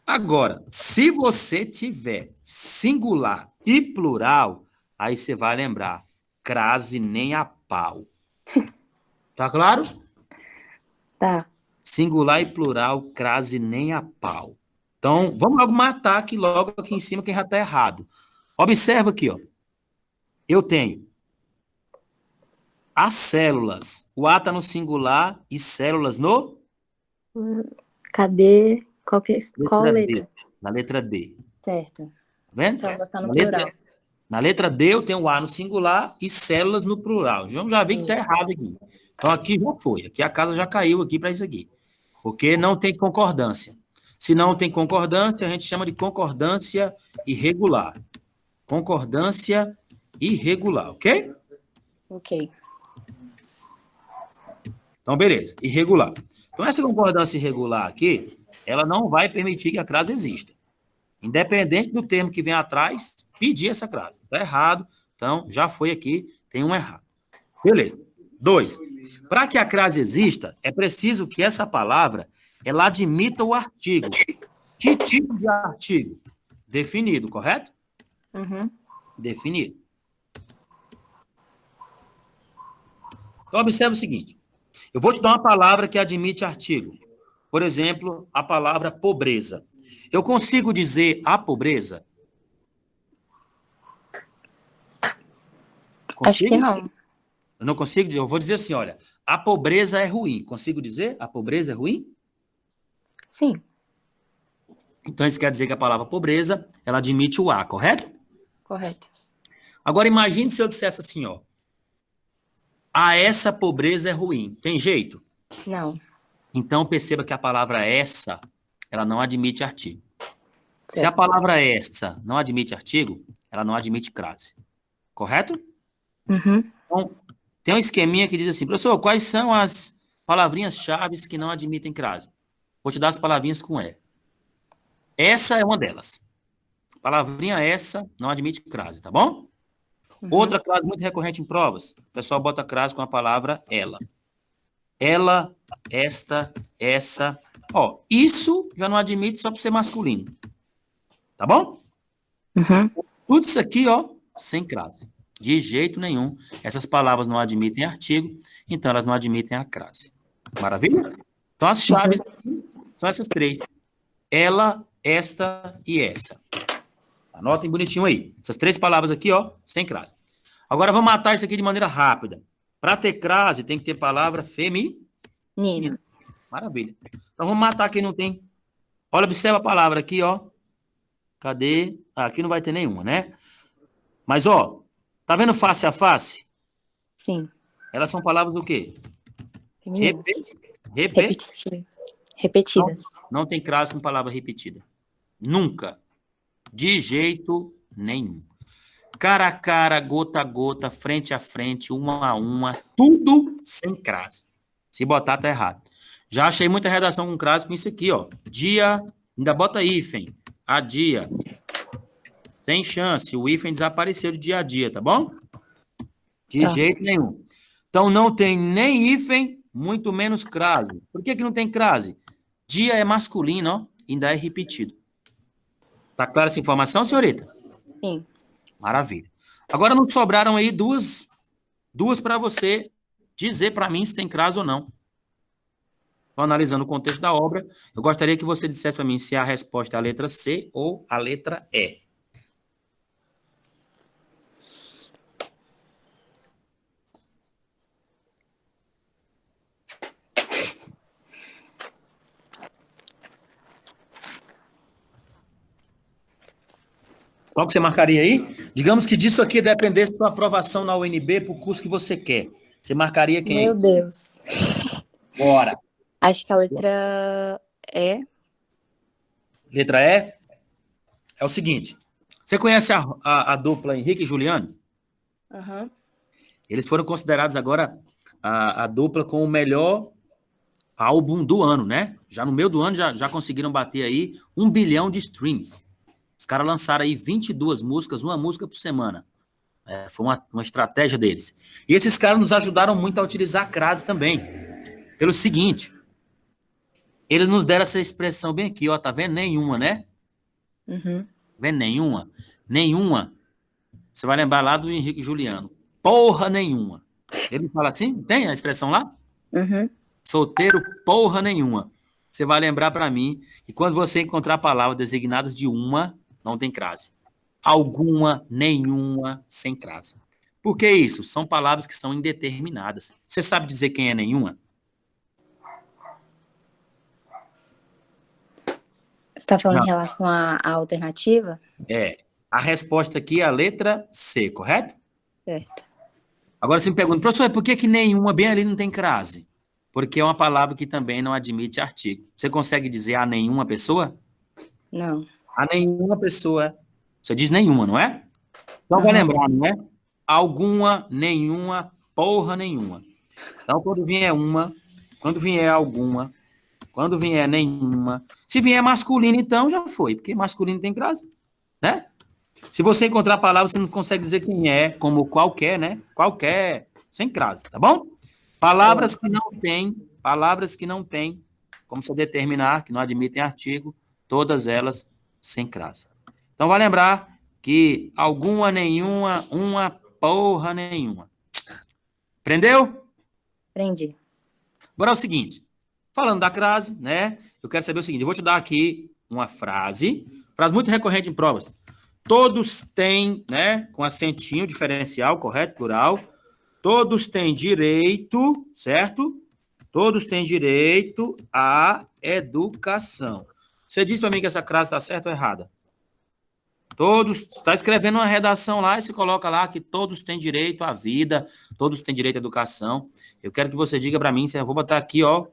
Agora, se você tiver singular e plural, aí você vai lembrar, crase nem a pau. Tá claro? Tá. Singular e plural, crase nem a pau. Então, vamos logo matar aqui, logo aqui em cima, quem já está errado. Observa aqui, ó. Eu tenho as células. O A está no singular e células no? Cadê? Qual D. letra? Na letra D. Certo. Tá vendo? Células tá no Na plural. letra, na letra D eu tenho o A no singular e células no plural. Vamos já ver que está Isso. errado aqui. Então aqui já foi. Aqui a casa já caiu aqui para isso aqui. Porque não tem concordância. Se não tem concordância, a gente chama de concordância irregular. Concordância irregular, ok? Ok. Então, beleza. Irregular. Então, essa concordância irregular aqui, ela não vai permitir que a crase exista. Independente do termo que vem atrás, pedir essa crase. Está errado. Então, já foi aqui, tem um errado. Beleza. 2. Para que a crase exista, é preciso que essa palavra, ela admita o artigo. Que tipo de artigo? Definido, correto? Uhum. Definido. Então, observe o seguinte. Eu vou te dar uma palavra que admite artigo. Por exemplo, a palavra pobreza. Eu consigo dizer a pobreza? Acho que Consigo? não. Eu não consigo dizer. Eu vou dizer assim, olha, a pobreza é ruim. Consigo dizer? A pobreza é ruim? Sim, Então, isso quer dizer que a palavra pobreza, ela admite o a, correto? correto. Agora, imagine se eu dissesse assim, ó. A essa pobreza é ruim. Tem jeito? Não. Então, perceba que a palavra essa, ela não admite artigo. Se a Certo. palavra essa não admite artigo, ela não admite crase. Correto? Uhum. Então, tem um esqueminha que diz assim, professor, quais são as palavrinhas-chave que não admitem crase? Vou te dar as palavrinhas com E. Essa é uma delas. Palavrinha essa não admite crase, tá bom? Uhum. Outra crase muito recorrente em provas, o pessoal bota crase com a palavra ela. Ela, esta, essa. Ó, isso já não admite só por ser masculino. Tá bom? Uhum. Tudo isso aqui, ó, sem crase. De jeito nenhum. Essas palavras não admitem artigo, então elas não admitem a crase. Maravilha? Então as chaves são essas três. Ela, esta e essa. Anotem bonitinho aí. Essas três palavras aqui, ó, sem crase. Agora vamos matar isso aqui de maneira rápida. Para ter crase, tem que ter palavra Nino. Maravilha. Então vamos matar quem não tem. Olha, observa a palavra aqui, ó. Cadê? Ah, aqui não vai ter nenhuma, né? Mas, ó, tá vendo face a face? Sim. Elas são palavras do quê? Femininas. Repetidas. Repetidas. Não tem crase com palavra repetida. Nunca. De jeito nenhum. Cara a cara, gota a gota, frente a frente, uma a uma, tudo sem crase. Se botar, tá errado. Já achei muita redação com crase com isso aqui, ó. Dia, ainda bota hífen. A dia. Sem chance. O hífen desapareceu de dia a dia, tá bom? De Tá. jeito nenhum. Então, não tem nem hífen, muito menos crase. Por que não tem crase? Dia é masculino, ó. Ainda é repetido. Tá clara essa informação, senhorita? Sim. Maravilha. Agora não sobraram aí duas para você dizer para mim se tem crase ou não. Estou analisando o contexto da obra. Eu gostaria que você dissesse para mim se a resposta é a letra C ou a letra E. Qual que você marcaria aí? Digamos que disso aqui dependesse da sua aprovação na UNB para o curso que você quer. Você marcaria quem? Meu Deus. Bora. Acho que a letra E. Letra E é o seguinte. Você conhece a dupla Henrique e Juliano? Aham. Eles foram considerados agora a dupla com o melhor álbum do ano, né? Já no meio do ano já conseguiram bater aí 1 bilhão de streams. Os caras lançaram aí 22 músicas, uma música por semana. Foi uma estratégia deles. E esses caras nos ajudaram muito a utilizar a crase também. Pelo seguinte, eles nos deram essa expressão bem aqui, ó, tá vendo? Nenhuma, né? Uhum. Vendo nenhuma? Nenhuma. Você vai lembrar lá do Henrique Juliano. Porra nenhuma. Ele fala assim? Tem a expressão lá? Uhum. Solteiro, porra nenhuma. Você vai lembrar para mim que quando você encontrar palavras designadas de uma, não tem crase. Alguma, nenhuma, sem crase. Por que isso? São palavras que são indeterminadas. Você sabe dizer quem é nenhuma? Você está falando Não. em relação à alternativa? A resposta aqui é a letra C, correto? Certo. Agora você me pergunta, professor, por que nenhuma bem ali não tem crase? Porque é uma palavra que também não admite artigo. Você consegue dizer a nenhuma pessoa? Não. A nenhuma pessoa. Você diz nenhuma, não é? Então vai lembrar, não é? Alguma, nenhuma, porra nenhuma. Então quando vier uma, quando vier alguma, quando vier nenhuma. Se vier masculino, então já foi, porque masculino tem crase, né? Se você encontrar a palavra, você não consegue dizer quem é, como qualquer, né? Qualquer, sem crase, tá bom? Palavras que não têm, como você determinar, que não admitem artigo, todas elas sem crase. Então, vai lembrar que alguma, nenhuma, uma, porra nenhuma. Aprendeu? Aprendi. Agora é o seguinte, falando da crase, né? Eu quero saber o seguinte, eu vou te dar aqui uma frase muito recorrente em provas. Todos têm, né, com acentinho diferencial, correto, plural. Todos têm direito, certo? Todos têm direito à educação. Você disse para mim que essa frase está certa ou errada? Todos, está escrevendo uma redação lá e você coloca lá que todos têm direito à vida, todos têm direito à educação. Eu quero que você diga para mim, eu vou botar aqui, ó,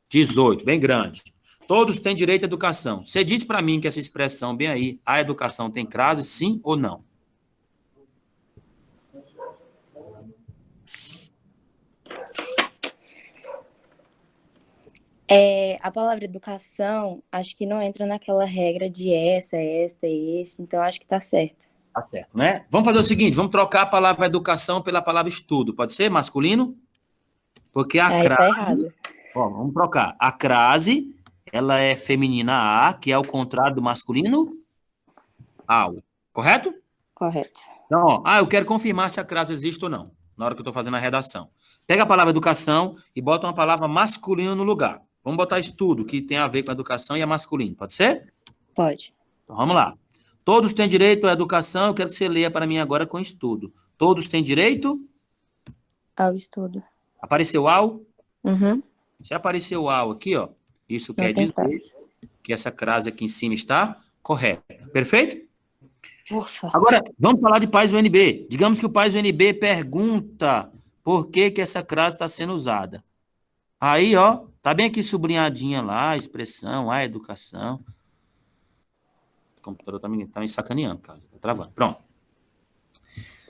18, bem grande. Todos têm direito à educação. Você disse para mim que essa expressão bem aí, a educação tem crase, sim ou não? A palavra educação, acho que não entra naquela regra de esta, esse, então acho que tá certo. Tá certo, né? Vamos fazer o seguinte, vamos trocar a palavra educação pela palavra estudo, pode ser? Masculino? Porque a Aí crase... tá errado. Ó, vamos trocar. A crase, ela é feminina a, que é o contrário do masculino ao, correto? Correto. Então, ó, eu quero confirmar se a crase existe ou não, na hora que eu estou fazendo a redação. Pega a palavra educação e bota uma palavra masculino no lugar. Vamos botar estudo, que tem a ver com a educação e é masculino, pode ser? Pode. Então, vamos lá. Todos têm direito à educação, eu quero que você leia para mim agora com estudo. Todos têm direito? Ao estudo. Apareceu ao? Uhum. Se apareceu ao aqui, ó, isso Não quer tem dizer que essa crase aqui em cima está correta. Perfeito? Ufa. Agora, vamos falar de pais UNB. Digamos que o pais UNB pergunta por que essa crase está sendo usada. Aí, ó, tá bem aqui sublinhadinha lá, a expressão, a educação. O computador tá me sacaneando, cara. Tá travando. Pronto.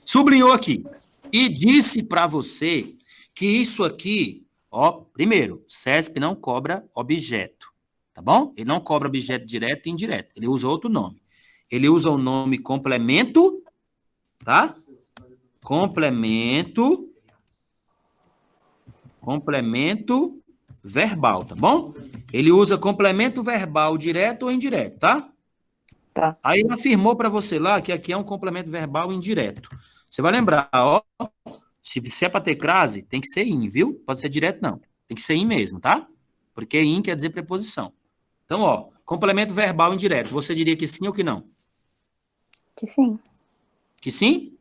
Sublinhou aqui. E disse para você que isso aqui, ó, primeiro, CESP não cobra objeto, tá bom? Ele não cobra objeto direto e indireto. Ele usa outro nome. Ele usa o nome complemento, tá? Complemento verbal, tá bom? Ele usa complemento verbal direto ou indireto, tá? Tá. Aí ele afirmou para você lá que aqui é um complemento verbal indireto. Você vai lembrar, ó, se é para ter crase, tem que ser in, viu? Pode ser direto, não. Tem que ser in mesmo, tá? Porque in quer dizer preposição. Então, ó, complemento verbal indireto. Você diria que sim ou que não? Que sim. Que sim?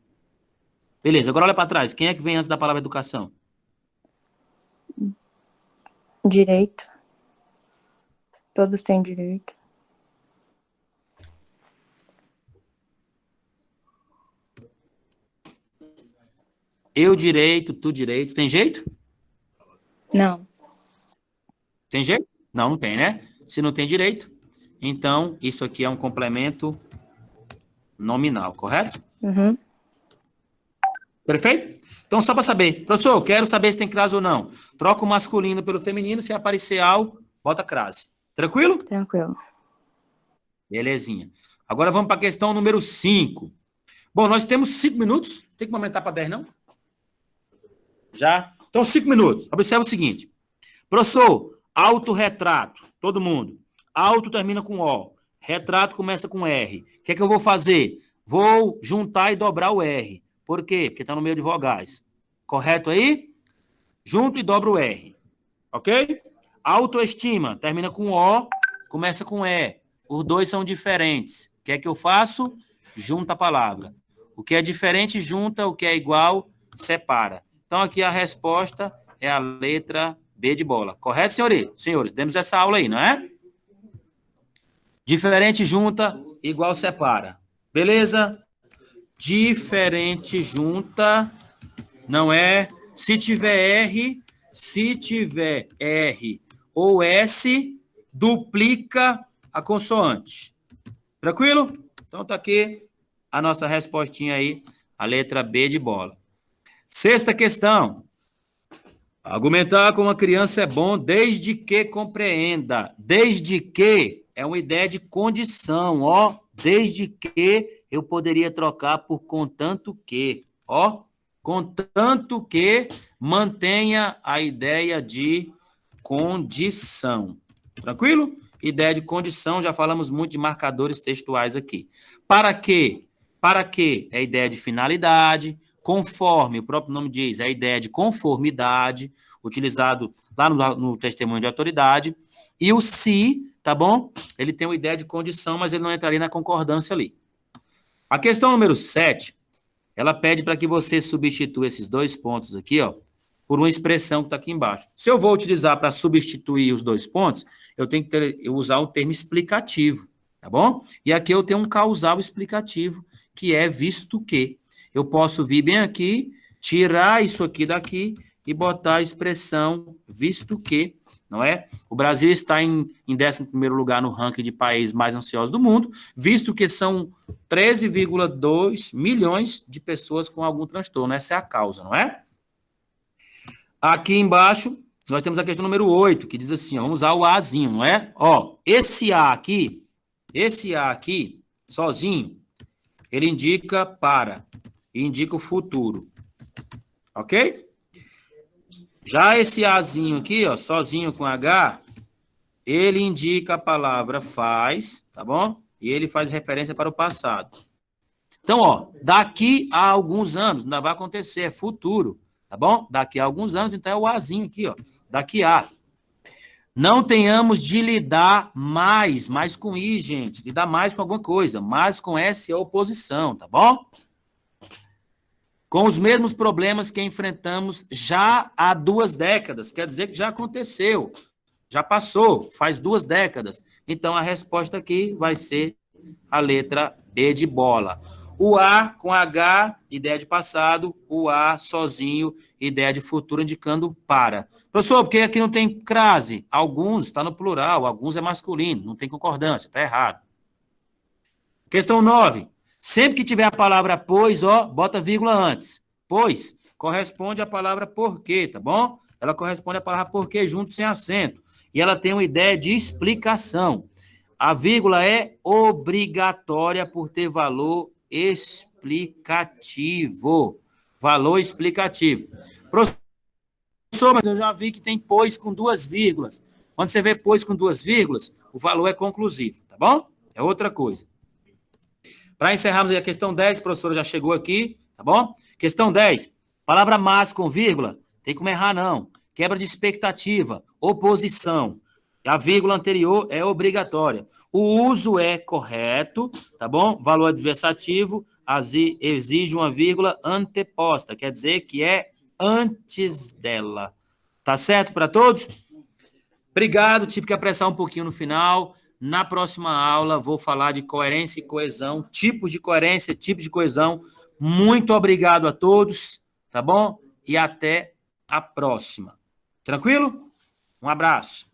Beleza, agora olha para trás. Quem é que vem antes da palavra educação? Direito. Todos têm direito. Eu direito, tu direito. Tem jeito? Não. Tem jeito? Não, não tem, né? Se não tem direito, então isso aqui é um complemento nominal, correto? Uhum. Perfeito? Então, só para saber. Professor, eu quero saber se tem crase ou não. Troca o masculino pelo feminino, se aparecer ao, bota crase. Tranquilo? Tranquilo. Belezinha. Agora vamos para a questão número 5. Bom, nós temos 5 minutos. Tem que aumentar para 10, não? Já? Então, 5 minutos. Observe o seguinte. Professor, autorretrato. Todo mundo. Auto termina com O. Retrato começa com R. O que é que eu vou fazer? Vou juntar e dobrar o R. Por quê? Porque está no meio de vogais. Correto aí? Junto e dobra o R. Ok? Autoestima termina com O, começa com E. Os dois são diferentes. O que é que eu faço? Junta a palavra. O que é diferente, junta. O que é igual, separa. Então, aqui a resposta é a letra B de bola. Correto, senhores? Senhores, temos essa aula aí, não é? Diferente, junta. Igual, separa. Beleza? Diferente, junta. Não é? Se tiver R ou S, duplica a consoante. Tranquilo? Então, tá aqui a nossa respostinha aí, a letra B de bola. Sexta questão. Argumentar com uma criança é bom desde que compreenda. Desde que é uma ideia de condição, ó. Desde que eu poderia trocar por contanto que, ó. Contanto que mantenha a ideia de condição. Tranquilo? Ideia de condição, já falamos muito de marcadores textuais aqui. Para quê? Para quê? É ideia de finalidade. conforme o próprio nome diz, é a ideia de conformidade, utilizado lá no testemunho de autoridade, e o se, tá bom? Ele tem uma ideia de condição, mas ele não entraria na concordância ali. A questão número 7, ela pede para que você substitua esses 2 pontos aqui, ó, por uma expressão que está aqui embaixo. Se eu vou utilizar para substituir os 2 pontos, eu tenho que usar o termo explicativo, tá bom? E aqui eu tenho um causal explicativo, que é visto que. Eu posso vir bem aqui, tirar isso aqui daqui e botar a expressão visto que, não é? O Brasil está em 11º lugar no ranking de países mais ansiosos do mundo, visto que são 13,2 milhões de pessoas com algum transtorno. Essa é a causa, não é? Aqui embaixo, nós temos a questão número 8, que diz assim, ó, vamos usar o Azinho, não é? Ó, esse A aqui, sozinho, ele indica para, e indica o futuro, ok? Já esse Azinho aqui, ó, sozinho com H, ele indica a palavra faz, tá bom? E ele faz referência para o passado. Então, ó, daqui a alguns anos, ainda vai acontecer, é futuro, tá bom? Daqui a alguns anos, então é o Azinho aqui, ó, daqui a. Não tenhamos de lidar mais com I, gente, lidar mais com alguma coisa, mais com S é oposição, tá bom? Com os mesmos problemas que enfrentamos já há 2 décadas, quer dizer que já aconteceu, já passou, faz 2 décadas. Então, a resposta aqui vai ser a letra B de bola. O A com H, ideia de passado, o A sozinho, ideia de futuro, indicando para. Professor, porque aqui não tem crase? Alguns, está no plural, alguns é masculino, não tem concordância, está errado. Questão 9. Sempre que tiver a palavra pois, ó, bota vírgula antes. Pois corresponde à palavra porque, tá bom? Ela corresponde à palavra porque junto sem acento. E ela tem uma ideia de explicação. A vírgula é obrigatória por ter valor explicativo. Valor explicativo. Professor, mas eu já vi que tem pois com 2 vírgulas. Quando você vê pois com 2 vírgulas, o valor é conclusivo, tá bom? É outra coisa. Para encerrarmos aí a questão 10, a professora já chegou aqui, tá bom? Questão 10. Palavra mas com vírgula, tem como errar não. Quebra de expectativa, oposição. A vírgula anterior é obrigatória. O uso é correto, tá bom? Valor adversativo exige uma vírgula anteposta, quer dizer que é antes dela. Tá certo para todos? Obrigado, tive que apressar um pouquinho no final. Na próxima aula, vou falar de coerência e coesão, tipos de coerência, tipos de coesão. Muito obrigado a todos, tá bom? E até a próxima. Tranquilo? Um abraço.